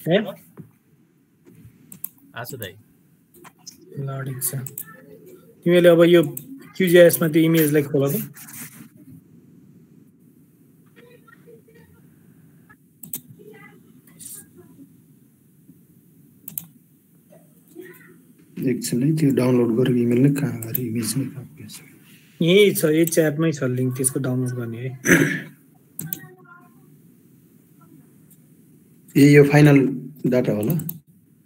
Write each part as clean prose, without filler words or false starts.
है आछ दाइ ल ठिक छ तिमीले अब यो QGIS मा त्यो इमेजलाई खोल त एकछिन है त्यो डाउनलोड गरेको इमेल नै कहाँ गरे इमेज नै कहाँ छ यही छ यही च्याटमै छ लिंक त्यसको डाउनलोड गर्ने है यो फाइनल डाटा होला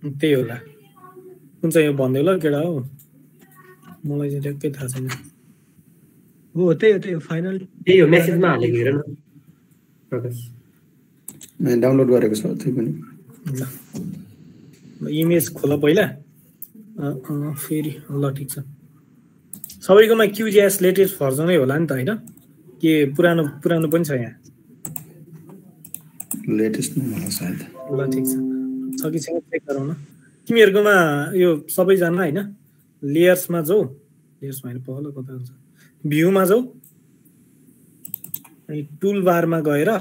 त्यही होला कुन चाहिँ यो भन्दै ल केडा हो मलाई चाहिँ ट्याक्कै थाहा छैन हो त्यही हो फाइनल त्यही हो मेसेजमा हालेको हेर न प्रकाश मैले डाउनलोड गरेको छ त्यही पनि ल इमेज खोल पहिला फेरि ल ठिक छ सबैकोमा QGIS लेटेस्ट भर्जनै होला नि त हैन के पुरानो पुरानो पनि छ यहाँ लेटेस्ट नै होला सायद ल ठिक छ कि छैन चेक गरौँ न तिमीहरुकोमा यो सबैजना हैन लेयर्समा जाऊ लेयर्समा हैन पहल कता हुन्छ भ्यूमा जाऊ अनि टुल बारमा गएर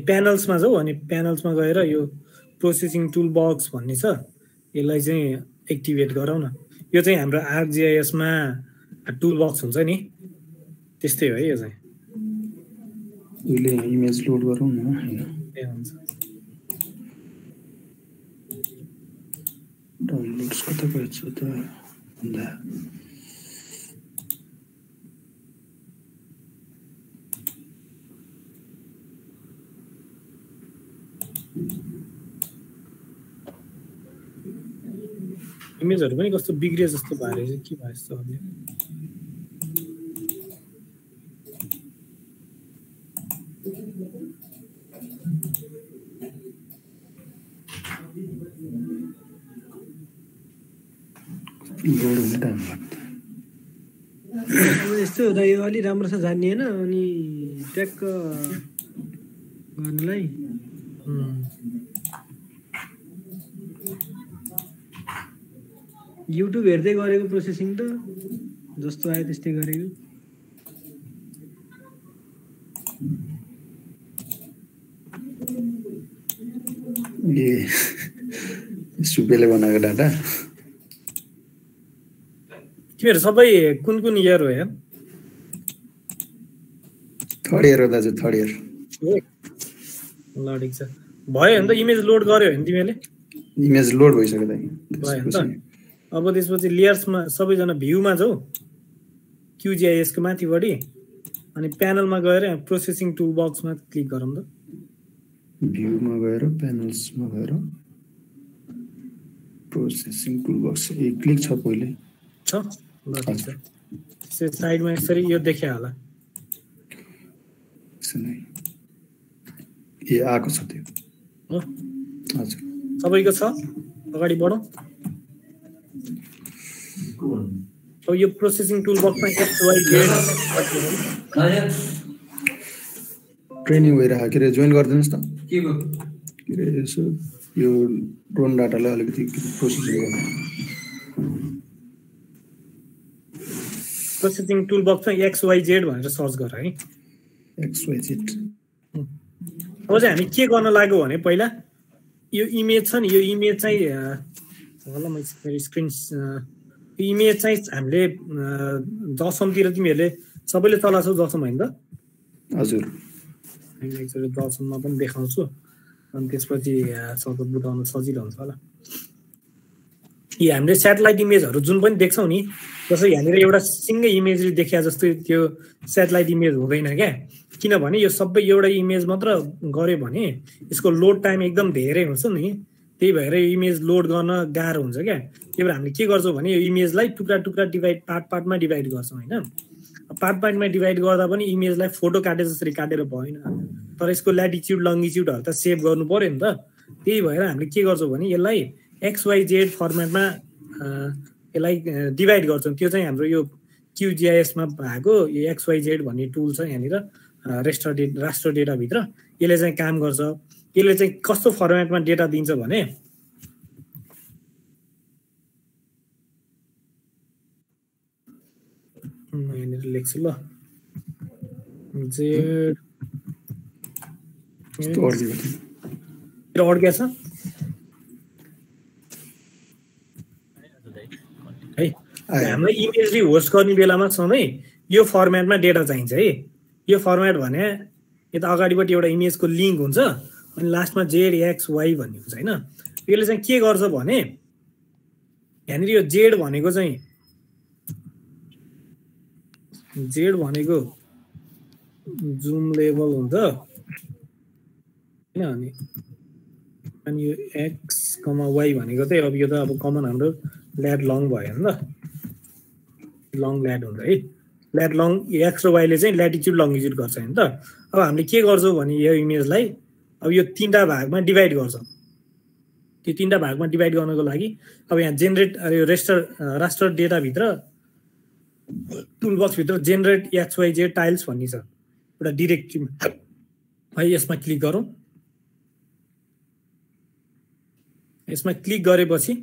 प्यानल्समा जाऊ अनि प्यानल्समा गएर यो प्रोसेसिङ टुल बक्स भन्ने छ यसलाई चाहिँ एक्टिभेट गराउँ न यो चाहिँ हाम्रो ArcGIS मा टुल बक्स हुन्छ नि त्यस्तै हो है यो चाहिँ उहिले इमेज लोड गरौँ न हैन ए हुन्छ डाउनलोड्स कता गएछ त भन्दा इमेजहरु पनि कस्तो बिग्रिए जस्तो भएर चाहिँ के भयो जस्तो अहिले लोड हुने टाइम लाग्छ यस्तो हुँदा यो अलि राम्रोसँग जान्ने हैन अनि ट्याक्क गर्नलाई युट्युब हेर्दै गरेको प्रोसेसिङ त जस्तो आयो त्यस्तै गरेको ए सुपेले बनाएको डाटा तिमीहरु सबै कुन कुन इयर हो यार थर्ड इयर हो दाजु थर्ड इयर ल ठिक छ भयो नि त इमेज लोड गर्यो भने तिमीले इमेज लोड भइसक्यो दाइ भयो नि त अब त्यसपछि लेयर्समा सबैजना भ्यूमा जाऊ QGIS को माथिबडी अनि प्यानलमा गएर प्रोसेसिङ टुल बक्समा क्लिक गरौँ त भ्यूमा गएर प्यानल्समा गएर प्रोसेसिङ टुल बक्स ए क्लिक छ पहिले छ ल ठिक छ त्यसै साइडमा यसरी यो देखिया होला ए आको छ त्यो हो हजुर सबैको छ अगाडि बढौँ अब यो प्रोसेसिङ टुल बक्समा XYZ ट्रेनिङ भइरहेको के अरे जोइन गरिदिनुहोस् त के अरे यसो यो ड्रोन डाटालाई अलिकति प्रोसेसिङ गर्नु प्रोसेसिङ टुल बक्समा XYZ भनेर सर्च गर है XYZ अब चाहिँ हामी के गर्न लाग्यो भने पहिला यो इमेज छ नि यो इमेज चाहिँ होला म स्क्रिन इमेज चाहिँ हामीले दशमतिर तिमीहरूले सबैले चलाउँछौ दशम हैन त हजुर मैले एकचोटि दशममा पनि देखाउँछु अनि त्यसपछि सबै बुझाउन सजिलो हुन्छ होला यी हामीले स्याटेलाइट इमेजहरु जुन पनि देख्छौ नि जस्तै यहाँनिर एउटा सिंगै इमेजले देखिया जस्तो त्यो स्याटेलाइट इमेज हुँदैन क्या किनभने यो सबै एउटा इमेज मात्र गर्यो भने यसको लोड टाइम एकदम धेरै हुन्छ नि त्यही भएर इमेज लोड गर्न गाह्रो हुन्छ क्या त्यही भएर हामीले के गर्छौं भने यो इमेजलाई टुक्रा टुक्रा डिभाइड पार्टमा डिभाइड गर्छौं हैन पार्टमा डिभाइड गर्दा पनि इमेजलाई फोटो काटे जसरी काटेर भएन तर यसको ल्याटिट्युड लङ्गिट्युडहरु त सेभ गर्नु पर्यो नि त त्यही भएर हामीले के गर्छौं भने यसलाई XYZ फर्मेटमा यसलाई डिभाइड गर्छौं त्यो चाहिँ हाम्रो यो QGIS मा भएको यो XYZ भन्ने टुल छ यहाँनिर राष्ट्र डेटा भित्र यसले चाहिँ काम गर्छ यसले चाहिँ कस्तो फर्मेटमा डेटा दिन्छ भने यहाँनिर लेख्छु ल जेड अड्किया छ है हामीलाई इमेजरी होस्ट गर्ने बेलामा सधैँ यो फर्मेटमा डेटा चाहिन्छ है यो फर्मेट भने यता अगाडिपट्टि एउटा इमेजको लिङ्क हुन्छ अनि लास्टमा जेड एक्स वाई भन्ने हुन्छ होइन यसले चाहिँ के गर्छ भने यहाँनिर यो जेड भनेको चाहिँ जेड भनेको जुम लेभल हुन्छ होइन अनि यो एक्स कमा वाई भनेको चाहिँ अब यो त अब कमन हाम्रो ल्याट लङ भयो नि त लङ ल्याट हुन्छ है ल्याट लङ एक्स र वाईले चाहिँ ल्याटिच्युड लङ्गिच्युड गर्छ नि त अब हामीले के गर्छौँ भने यो इमेजलाई अब यो 3टा भागमा डिभाइड गर्छौँ त्यो 3टा भागमा डिभाइड गर्नको लागि अब यहाँ जेनेरेट यो रास्टर डेटाभित्र टुलबक्सभित्र जेनेरेट XYZ टाइल्स भन्ने छ एउटा डिरेक्टिभ है यसमा क्लिक गरौँ यसमा क्लिक गरेपछि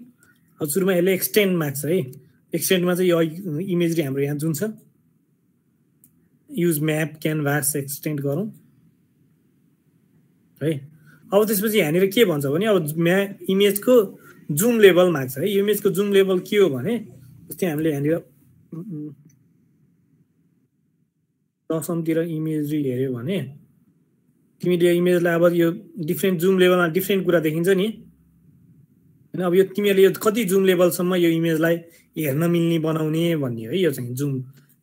अब सुरुमा यसले एक्सटेन्ड माग्छ है एक्सटेन्डमा चाहिँ यो इमेजरी हाम्रो यहाँ जुन छ युज म्याप क्यानभास एक्सटेन्ड गरौँ है अब त्यसपछि यहाँनिर के भन्छ भने अब इमेजको जुम लेभल माग्छ है इमेजको जुम लेभल के हो भने जस्तै हामीले यहाँनिर दशमतिर इमेजरी हेऱ्यो भने तिमीले यो इमेजलाई अब यो डिफ्रेन्ट जुम लेभलमा डिफ्रेन्ट कुरा देखिन्छ नि होइन अब यो तिमीहरूले यो कति जुम लेभलसम्म यो इमेजलाई हेर्न मिल्ने बनाउने भन्ने है यो चाहिँ जुम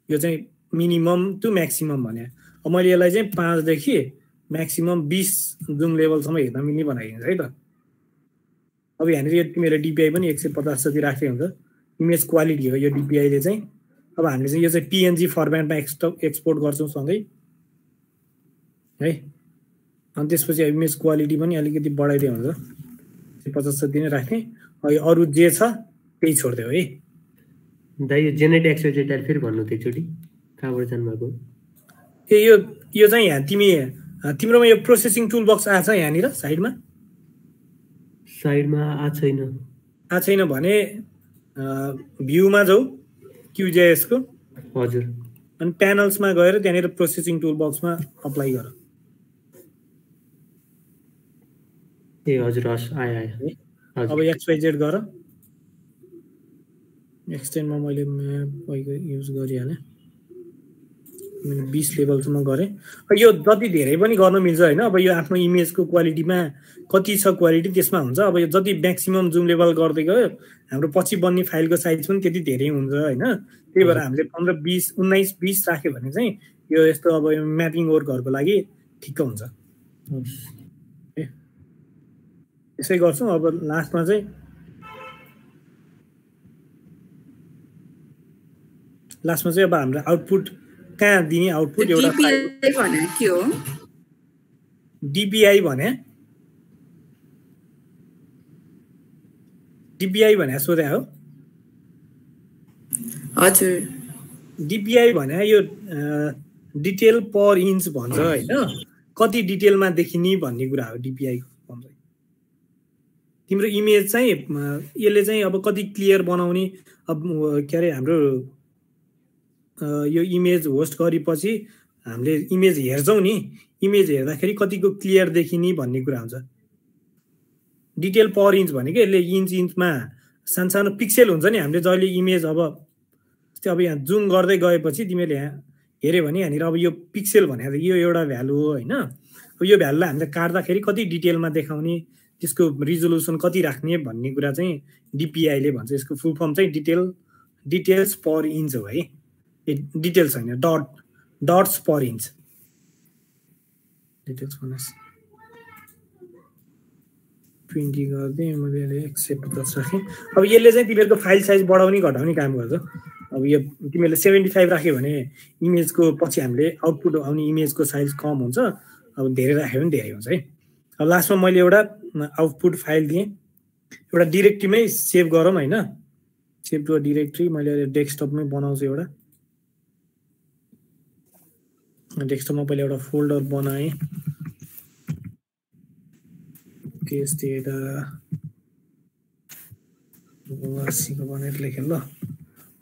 यो चाहिँ मिनिमम टु म्याक्सिमम भने अब मैले यसलाई चाहिँ 5 देखि म्याक्सिमम 20 जुम लेभलसम्म हेर्न मिल्ने बनाइदिन्छ है त अब यहाँनिर यो तिमीहरूले डिपिआई पनि 150 जति राखेको हुन्छ इमेज क्वालिटी हो यो डिपिआईले चाहिँ अब हामीले चाहिँ यो चाहिँ पिएनजी फर्मेटमा एक्सपोर्ट गर्छौँ सधैँ है अनि त्यसपछि इमेज क्वालिटी पनि अलिकति बढाइदियो हुन्छ 50 जति नै राख्ने अरू जे छ त्यही छोडिदियो है दाइ यो जेनेरेट एक्सवाइजेड टाइल फेरि भन्नु त एकचोटि कहाँबाट जानुभएको ए यो चाहिँ यहाँ तिम्रोमा यो प्रोसेसिङ टुल बक्स आछ यहाँनिर साइडमा आ छैन भने भ्यूमा जाऊ QGIS को हजुर अनि प्यानल्समा गएर त्यहाँनिर प्रोसेसिङ टुल बक्समा अप्लाई गर ए हजुर हस् आयो अब XYZ गर एक्सटेन्डमा मैले म्याप युज गरिहालेँ 20 लेभलसम्म गरेँ यो जति धेरै पनि गर्न मिल्छ होइन अब यो आफ्नो इमेजको क्वालिटीमा कति छ क्वालिटी त्यसमा हुन्छ अब यो जति म्याक्सिमम जुम लेभल गर्दै गयो हाम्रो पछि बन्ने फाइलको साइज पनि त्यति धेरै हुन्छ होइन त्यही भएर हामीले 15 20 19 20 राख्यो भने चाहिँ यो यस्तो अब यो म्यापिङ वर्कहरूको लागि ठिक्क हुन्छ यसै गर्छौँ अब लास्टमा चाहिँ अब हाम्रो आउटपुट कहाँ दिने आउटपुट एउटा डिपिआई भने सोधे हो हजुर डिपिआई भने यो डिटेल पर इन्च भन्छ होइन कति डिटेलमा देखिने भन्ने कुरा हो डिपिआई भन्छ तिम्रो इमेज चाहिँ यसले चाहिँ अब कति क्लियर बनाउने अब के अरे हाम्रो यो इमेज होस्ट गरेपछि हामीले इमेज हेर्छौँ नि इमेज हेर्दाखेरि कतिको क्लियर देखिने भन्ने कुरा हुन्छ डिटेल पर इन्च भनेको यसले इन्चमा सानो पिक्सेल हुन्छ नि हामीले जहिले इमेज अब यहाँ जुम गर्दै गएपछि तिमीले यहाँ हेऱ्यो भने यहाँनिर अब यो पिक्सेल भनेर यो एउटा भ्यालु हो होइन अब यो भ्यालुलाई हामीले काट्दाखेरि कति डिटेलमा देखाउने त्यसको रिजोल्युसन कति राख्ने भन्ने कुरा चाहिँ डिपिआईले भन्छ यसको फुल फर्म चाहिँ डिटेल्स पर इन्च हो है डिटेल्स होइन डट्स पर इन्च डिटेल्स भन्नुहोस् 20 गरिदिएँ मैले एक्सेप्ट राखेँ अब यसले चाहिँ तिमीहरूको फाइल साइज बढाउने घटाउने काम गर्छ अब यो तिमीहरूले 75 राख्यो भने इमेजको पछि हामीले आउटपुट आउने इमेजको साइज कम हुन्छ अब धेरै राख्यो भने धेरै हुन्छ है अब लास्टमा मैले एउटा आउटपुट फाइल दिएँ एउटा डिरेक्टरीमै सेभ गरौँ होइन सेभ टु अ डिरेक्टरी मैले डेस्कटपमै बनाउँछु एउटा डेस्कटपमा पहिला एउटा फोल्डर बनाएँ केस डेटा वासीको भनेर लेखेँ ल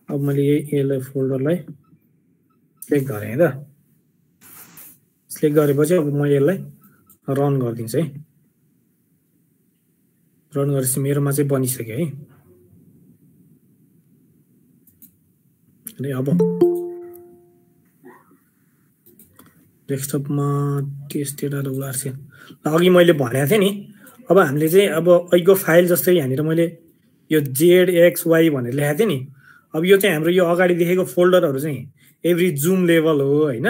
अब मैले यसलाई फोल्डरलाई सिलेक्ट गरेँ है त। सिलेक्ट गरेपछि अब म यसलाई रन गरिदिन्छु है। रन गरेपछि मेरोमा चाहिँ बनिसक्यो है। अनि अब डेस्कटपमा टेस्ट डेटा WRC अघि मैले भनेको थिएँ नि। अब हामीले चाहिँ अब अहिलेको फाइल जस्तै यहाँनिर मैले यो ZXY भनेर लेखेको थिएँ नि। अब यो चाहिँ हाम्रो यो अगाडि देखेको फोल्डरहरू चाहिँ एभ्री जुम लेभल हो होइन।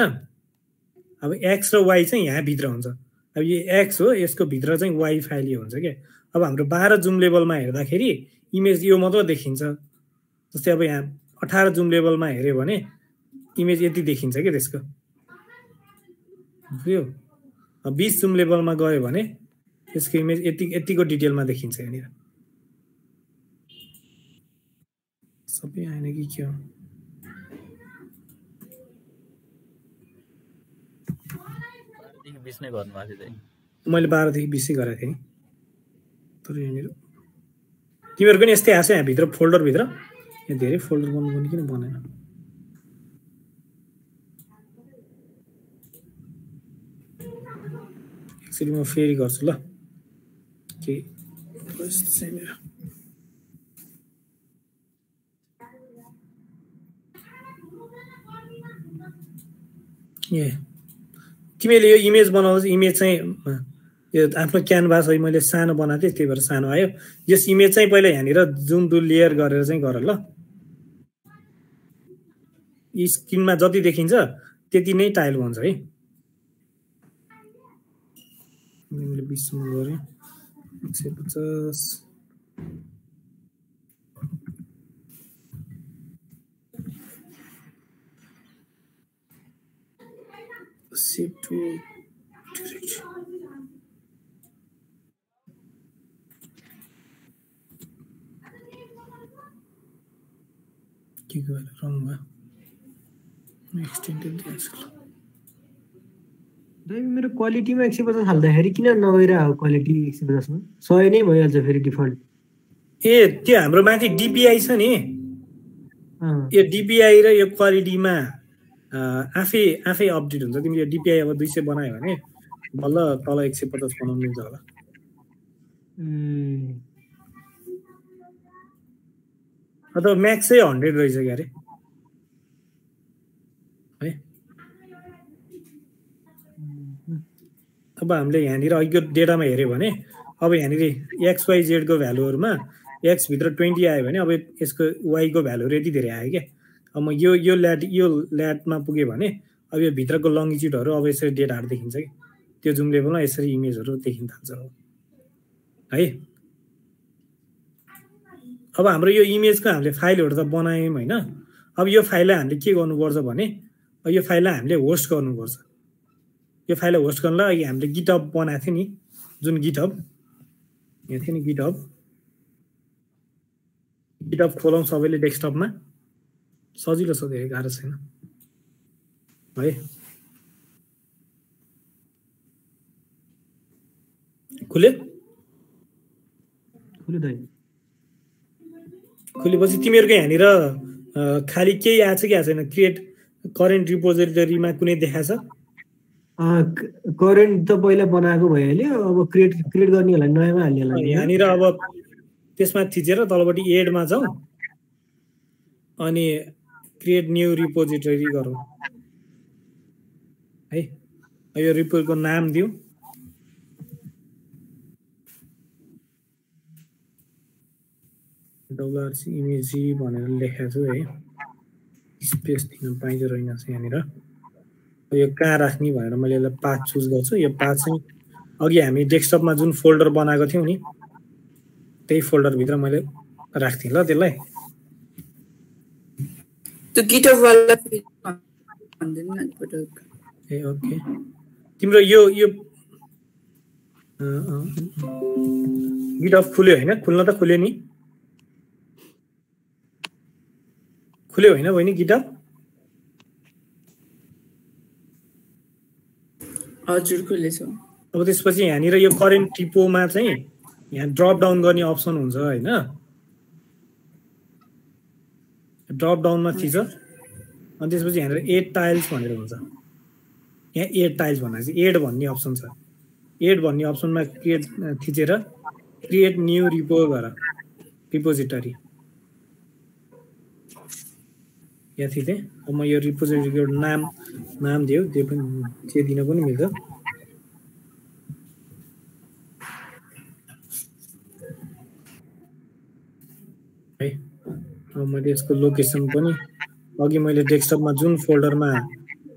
अब X र Y चाहिँ यहाँभित्र हुन्छ। अब यो X हो, यसको भित्र चाहिँ Y फाइल यो हुन्छ क्या। अब हाम्रो 12 जुम लेभलमा हेर्दाखेरि इमेज यो मात्र देखिन्छ। जस्तै अब यहाँ 18 जुम लेभलमा हेऱ्यो भने इमेज यति देखिन्छ क्या त्यसको। बुझ्यो? 20 जुम लेभलमा गयो भने त्यसको इमेज यतिको डिटेलमा देखिन्छ यहाँनिर। सबै आएन कि के हो? मैले 12 देखि 20 गरेको थिएँ तर यहाँनिर तिमीहरूको पनि यस्तै आएको छ यहाँभित्र फोल्डरभित्र। यहाँ धेरै फोल्डर बनाउनु किन बनेन? एकचोटि म फेरि गर्छु ल। के ए तिमीले यो इमेज बनाउँछ। इमेज चाहिँ यो आफ्नो क्यानभास है मैले सानो बनाएको थिएँ त्यही भएर सानो आयो। यस इमेज चाहिँ पहिला यहाँनिर जुम टु लेयर गरेर चाहिँ गर ल। स्क्रिनमा जति देखिन्छ त्यति नै टाइल भन्छ है। मैले 20 सम्म गरेँ 150 सेभ टु डिरेक्ट के गरेर रङ भयो। एक्सटेन्डेड मेरो क्वालिटीमा 150 हाल्दाखेरि किन नगइरहेको? क्वालिटी 150 मा 100 नै भइहाल्छ फेरि डिफल्ट। ए त्यो हाम्रो माथि DPI छ नि। यो DPI र यो क्वालिटीमा आफै अपडेट हुन्छ। तिमीले यो DPI अब 200 बनायो भने बल्ल तल 150 बनाउनु मिल्छ होला। अथवा म्याक्स चाहिँ 100 रहेछ क्या अरे है। अब हामीले यहाँनिर अघिको डेटामा हेऱ्यो भने अब यहाँनिर XYZ को भ्यालुहरूमा X भित्र 20 आयो भने अब यसको Y को भ्यालुहरू यति धेरै आयो क्या। अब म यो ल्याटमा पुगेँ भने अब यो भित्रको लङ्गिट्युडहरू अब यसरी डेटाहरू देखिन्छ कि त्यो जुम लेभलमा यसरी इमेजहरू देखिन थाल्छ है। अब हाम्रो यो इमेजको हामीले फाइलहरू त बनायौँ होइन। अब यो फाइललाई हामीले के गर्नुपर्छ भने यो फाइललाई हामीले होस्ट गर्नुपर्छ। यो फाइललाई होस्ट गर्नलाई अघि हामीले गिटहब बनाएको थियो नि, जुन गिटहब यहाँ थियो नि गिटहब खोलौँ सबैले डेस्कटपमा। सजिलो छ, धेरै गाह्रो छैन है। खुलेपछि तिमीहरूको यहाँनिर खालि केही आएको छ कि आएको छैन? क्रिएट करेन्ट रिपोजिटरीमा कुनै देखाएको छ? करेन्ट त पहिला बनाएको भइहाल्यो। अब क्रिएट गर्नेहरूलाई नयाँमा हाल्नेला यहाँनिर अब त्यसमा थिचेर तलपट्टि एडमा जाउँ अनि क्रिएट न्यू रिपोजिटरी गरौँ है। यो रिपोको नाम दिउँ। WRC इमेज भनेर लेखेको छु है। स्पेस दिन पाइँदो रहेनछ यहाँनिर। यो कहाँ राख्ने भनेर मैले यसलाई पाथ चुज गर्छु। यो पाथ चाहिँ अघि हामी डेस्कटपमा जुन फोल्डर बनाएको थियौँ नि त्यही फोल्डरभित्र मैले राख्थेँ ल त्यसलाई। त्यो गिटहब वाला ए ओके। तिम्रो यो गिटहब खुल्यो होइन? खुल्न त खुल्यो नि? खुल्यो होइन बहिनी गिटहब? हजुर खुलेछ। अब त्यसपछि यहाँनिर यो करेन्ट टिपोमा चाहिँ यहाँ ड्रप डाउन गर्ने अप्सन हुन्छ होइन। ड्रप डाउनमा थिच अनि त्यसपछि यहाँनिर एड टाइल्स भनेर हुन्छ। यहाँ एड टाइल्स भनेपछि एड भन्ने अप्सन छ। एड भन्ने अप्सनमा क्रिएट थिचेर क्रिएट न्यू रिपो गर रिपोजिटरी यहाँ थिचेँ। अब म यो रिपोजिटरीको एउटा नाम दियो त्यो पनि के दिन पनि मिल्छ। है अब मैले यसको लोकेसन पनि अघि मैले डेस्कटपमा जुन फोल्डरमा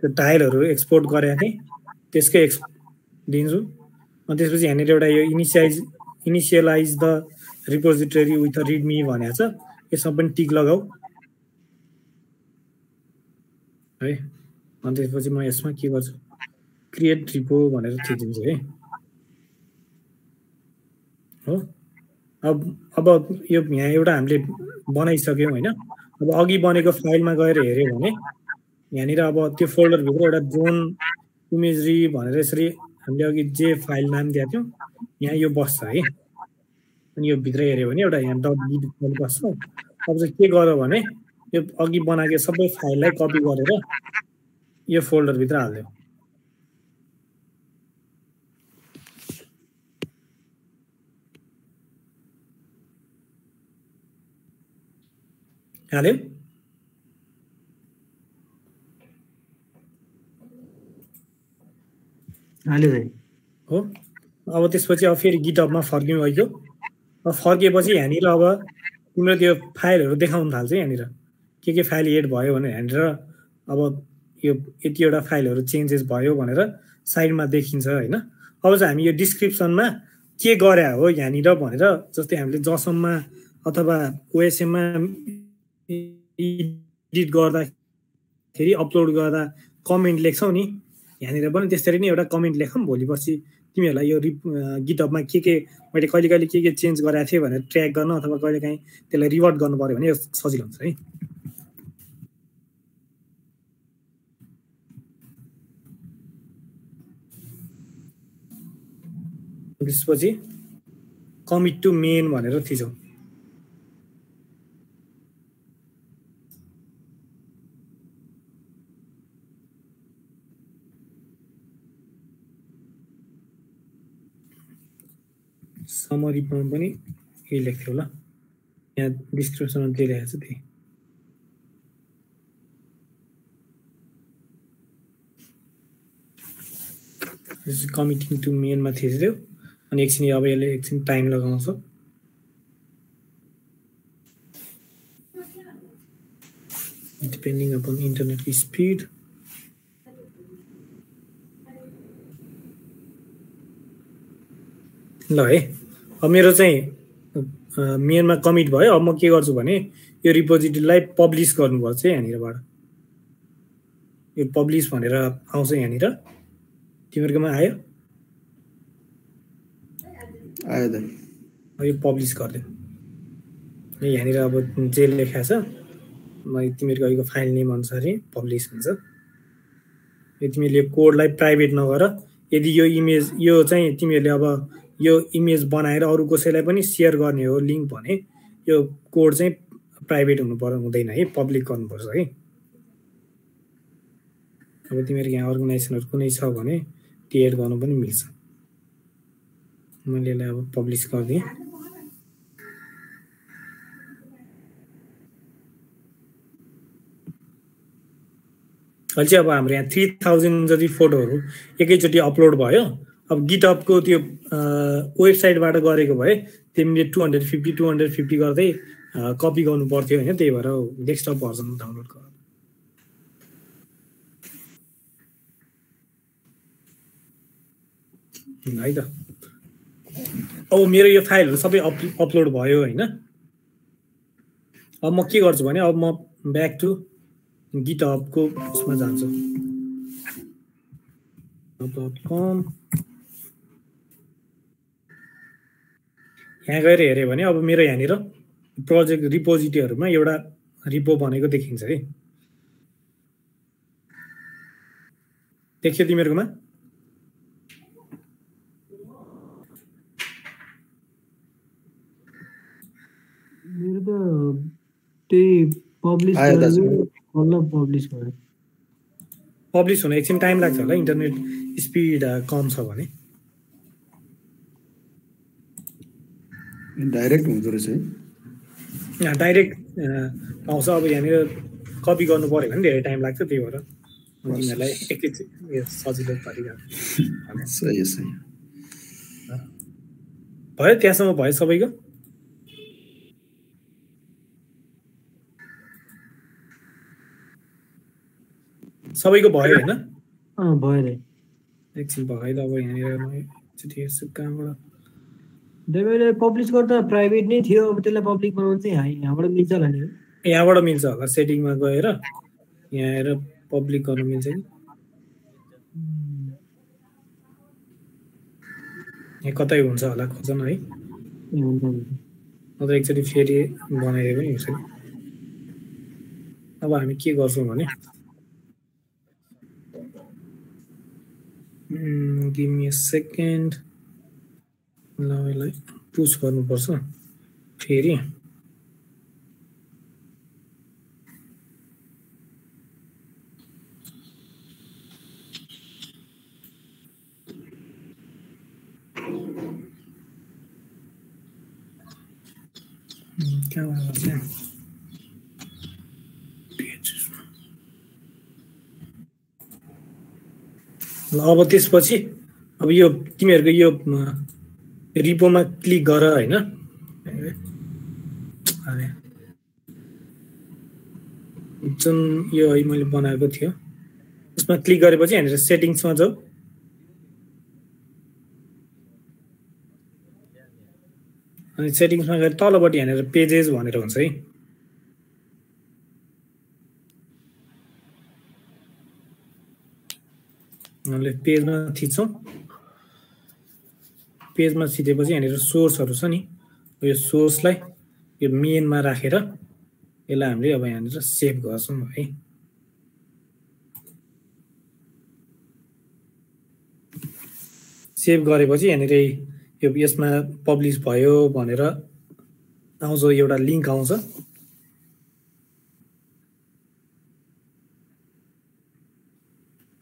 त्यो टाइलहरू एक्सपोर्ट गरेको थिएँ त्यसकै दिन्छु। अनि त्यसपछि यहाँनिर एउटा यो initialise the repository with Redmi भनेको छ, यसमा पनि टिक लगाऊ है। अनि त्यसपछि म यसमा के गर्छु क्रिएट रिपो भनेर थिचिदिन्छु है। हो अब यो यहाँ एउटा हामीले बनाइसक्यौँ होइन। अब अघि बनेको फाइलमा गएर हेऱ्यो भने यहाँनिर अब त्यो फोल्डरभित्र एउटा जोन इमेजरी भनेर यसरी हामीले अघि जे फाइल नाम दिएको थियौँ यहाँ यो बस्छ है। अनि यो भित्र हेऱ्यो भने एउटा यहाँ .git फाइल बस्छ। अब चाहिँ के गर भने यो अघि बनाएको सबै फाइललाई कपी गरेर यो फोल्डरभित्र हाल्दियो। हाल्यो हो। अब त्यसपछि अब फेरि गिटअपमा फर्क्यौँ है। अब फर्किएपछि यहाँनिर अब तिम्रो त्यो फाइलहरू देखाउन थाल्छ। यहाँनिर के फाइल एड भयो भने यहाँनिर अब यो यतिवटा फाइलहरू चेन्जेस भयो भनेर साइडमा देखिन्छ होइन। अब चाहिँ हामी यो डिस्क्रिप्सनमा के गरे हो यहाँनिर भनेर जस्तै हामीले जसममा अथवा ओएसएममा एडिट गर्दाखेरि अपलोड गर्दा कमेन्ट लेख्छौ नि यहाँनिर पनि त्यसरी नै एउटा कमेन्ट लेखौँ। भोलि पर्सि तिमीहरूलाई यो गिटअपमा के मैले कहिले कहिले के चेन्ज गरेको थिएँ भनेर ट्र्याक गर्न अथवा कहिले काहीँ त्यसलाई रिभर्ट गर्नु पऱ्यो भने यो सजिलो हुन्छ है। त्यसपछि कमिट टु मेन भनेर थिचौँ। समरीमा पनि यही लेख्थ्यो होला, यहाँ डिस्क्रिप्सनमा जे लेखेको छ त्यही। कमिटिङ टु मेनमा थिच्दियो अनि एकछिन अब यसले एकछिन टाइम लगाउँछ। डिपेन्डिङ अपन इन्टरनेटको स्पिड। ल है अब मेरो चाहिँ मेनमा कमिट भयो। अब म के गर्छु भने यो रिपोजिटरीलाई पब्लिस गर्नुपर्छ यहाँनिरबाट। यो पब्लिस भनेर आउँछ यहाँनिर, तिमीहरूकोमा आयो त यो पब्लिस गरिदियो। यहाँनिर अब जे लेखेको छ तिमीहरूको अहिलेको फाइल नेम अनुसारै पब्लिस हुन्छ। यो तिमीहरूले कोडलाई प्राइभेट नगर। यदि यो इमेज यो चाहिँ तिमीहरूले अब यो इमेज बनाएर अरू कसैलाई पनि सेयर गर्ने हो लिङ्क भने यो कोड चाहिँ प्राइभेट हुँदैन है, पब्लिक गर्नुपर्छ है। अब तिमीहरूको यहाँ अर्गनाइजेसनहरू कुनै छ भने त्यो एड गर्नु पनि मिल्छ। मैले यसलाई अब पब्लिस गरिदिएँ। अहिले चाहिँ अब हाम्रो यहाँ 3000 जति फोटोहरू एकैचोटि अपलोड भयो। अब गिटअपको त्यो वेबसाइटबाट गरेको भए तिमीले 250 गर्दै कपी गर्नु पर्थ्यो होइन। त्यही भएर डेस्कटप भर्जन डाउनलोड गर है त। अब मेरो यो फाइलहरू सबै अपलोड भयो होइन। अब म के गर्छु भने अब म ब्याक टु गिटअपको उसमा जान्छु .com। यहाँ गएर हेऱ्यो भने अब मेरो यहाँनिर प्रोजेक्ट रिपोजिटरीहरूमा एउटा रिपो बनेको देखिन्छ है। देखियो तिमीहरूकोमा? मेरो त त्यही पब्लिस बल्ल पब्लिस भयो पब्लिस हुन एकछिन टाइम लाग्छ होला इन्टरनेट स्पिड कम छ भने डाइरेक्ट हुँदो रहेछ है यहाँ डाइरेक्ट पाउँछ अब यहाँनिर कपी गर्नु पऱ्यो भने धेरै टाइम लाग्छ त्यही भएर तिमीहरूलाई एकैछिन सजिलो परिरहेको सही सही भयो त्यहाँसम्म भयो सबैको सबैको भयो होइन भयो रे एकछिन भयो अब यहाँनिर म एकचोटि हेर्छु कहाँबाट मैले पब्लिस गर्दा प्राइभेट नै थियो अब त्यसलाई पब्लिक बनाउनु चाहिँ यहाँबाट मिल्छ होला नि यहाँबाट मिल्छ होला सेटिङमा गएर यहाँ आएर पब्लिक गर्नु मिल्छ कि यहाँ कतै हुन्छ होला खोज न है म त एकचोटि फेरि बनाइदिएको नि हुन्छ नि अब हामी के गर्छौँ भने गिभ मी अ सेकेन्ड ल यसलाई पुस गर्नुपर्छ फेरि ल अब त्यसपछि अब यो तिमीहरूको यो रिपोमा क्लिक गर होइन जुन यो है मैले बनाएको थियो त्यसमा क्लिक गरेपछि यहाँनिर सेटिङ्समा जाऊ अनि सेटिङ्समा गएर तलपट्टि यहाँनिर पेजेस भनेर हुन्छ है हामीले पेजमा थिच्छौँ पेजमा थिचेपछि यहाँनिर सोर्सहरू छ नि यो सोर्सलाई यो मेनमा राखेर यसलाई हामीले अब यहाँनिर सेभ गर्छौँ है सेभ गरेपछि यहाँनिर यो यसमा पब्लिस भयो भनेर आउँछ एउटा लिङ्क आउँछ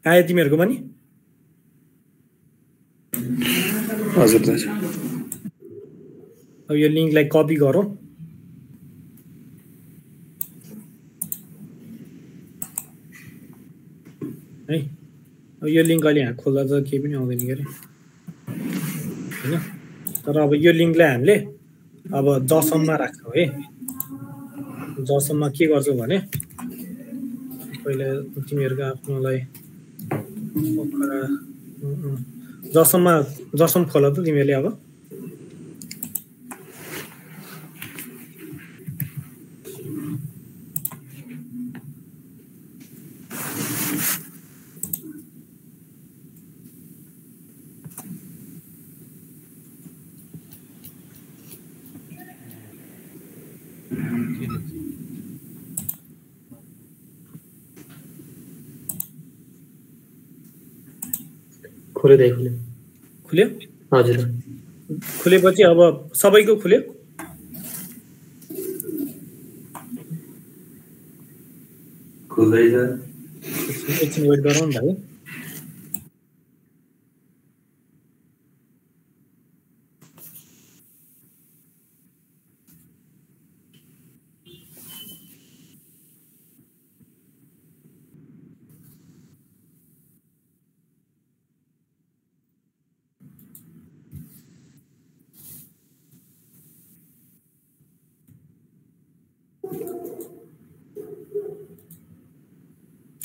आयो तिमीहरूको पनि हजुर दाजु अब यो लिङ्कलाई कपी गरौँ है अब यो लिङ्क अहिले यहाँ खोल्दा त केही पनि आउँदैन के अरे होइन तर अब यो लिङ्कलाई हामीले अब जसममा राख्छौँ है जसममा के गर्छौँ भने पहिला तिमीहरूको आफ्नोलाई जसम खोल त तिमीहरूले अब खुल्यो खुल्यो हजुर खुलेपछि अब सबैको खुल्यो खुल्दैछ एकछिन वेट गरौँ न भाइ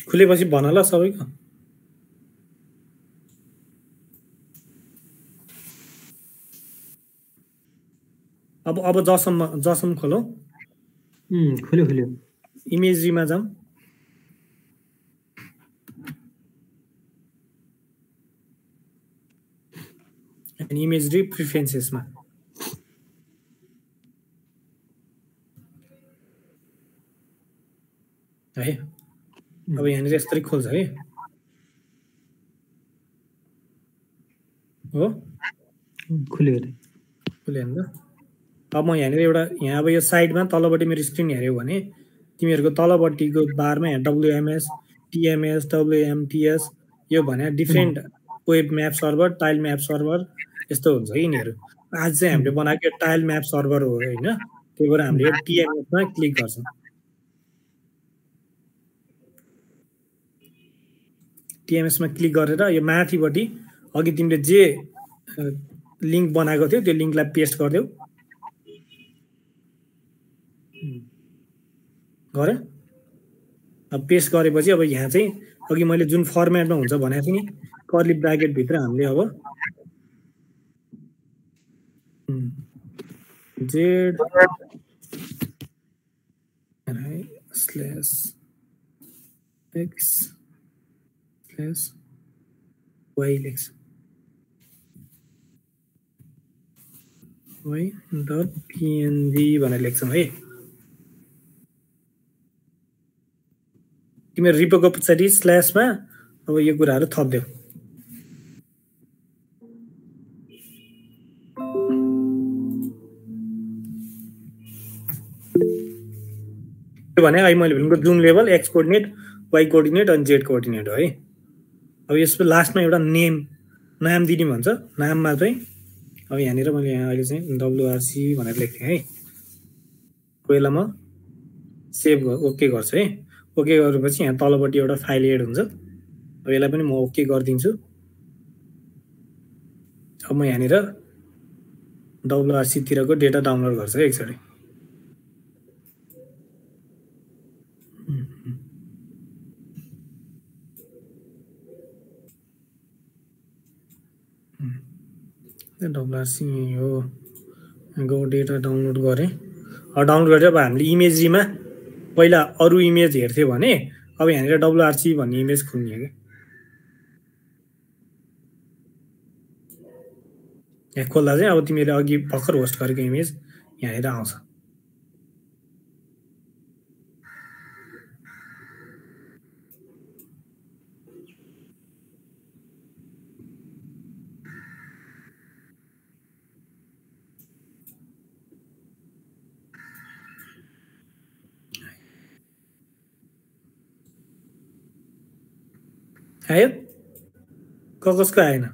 खुलेपछि भन ल सबैको अब जसम खोलौँ खुल्यो इमेजरीमा जाउँ अनि इमेजरी प्रिफरेन्सेसमा है अब यहाँनिर यसरी खोल्छ है हो खुल्यो नि त अब म यहाँनिर एउटा यहाँ अब यो साइडमा तलपट्टि मेरो स्क्रिन हेऱ्यो भने तिमीहरूको तलपट्टिको बारमा यहाँ WMS TMS WMTS यो भने different web map server tile map server यस्तो हुन्छ कि यिनीहरू आज चाहिँ हामीले बनाएको टाइल म्याप सर्भर हो होइन त्यही भएर हामीले TMS मा क्लिक गर्छौँ TMS मा क्लिक गरेर यो माथिपट्टि अघि तिमीले जे लिङ्क बनाएको थियो त्यो लिङ्कलाई पेस्ट गरिदेऊ गरे अब पेस्ट गरेपछि अब यहाँ चाहिँ अघि मैले जुन फर्मेटमा हुन्छ भनेको थिएँ नि कर्ली ब्राकेट भित्र हामीले अब z slash x slash y लेख्छ वाइ डट पिएनजी भनेर लेख्छौँ है तिमीहरू रिपोको पछाडि स्ल्यासमा अब यो कुराहरू थप्देऊ भने अहिले मैले भनेको जुन level x coordinate y coordinate अनि जेड कोअर्डिनेट हो है अब यसको लास्टमा एउटा नाम दिने भन्छ नाममा चाहिँ अब यहाँनिर मैले यहाँ अहिले चाहिँ WRC भनेर लेख्थेँ है पहिला म सेभ ओके गर्छु है ओके गरेपछि यहाँ तलपट्टि एउटा फाइल एड हुन्छ अब यसलाई पनि म ओके गरिदिन्छु अब म यहाँनिर WRC तिरको डेटा डाउनलोड गर्छु है एकचोटि WRC हो गो डेटा डाउनलोड गरेँ डाउनलोड गरेर अब हामीले इमेजरीमा पहिला अरू इमेज हेर्थ्यो भने अब यहाँनिर WRC भन्ने इमेज खुल्ने क्या यहाँ खोल्दा चाहिँ अब तिमीले अघि भर्खर होस्ट गरेको इमेज यहाँनिर आउँछ आयो कसको आएन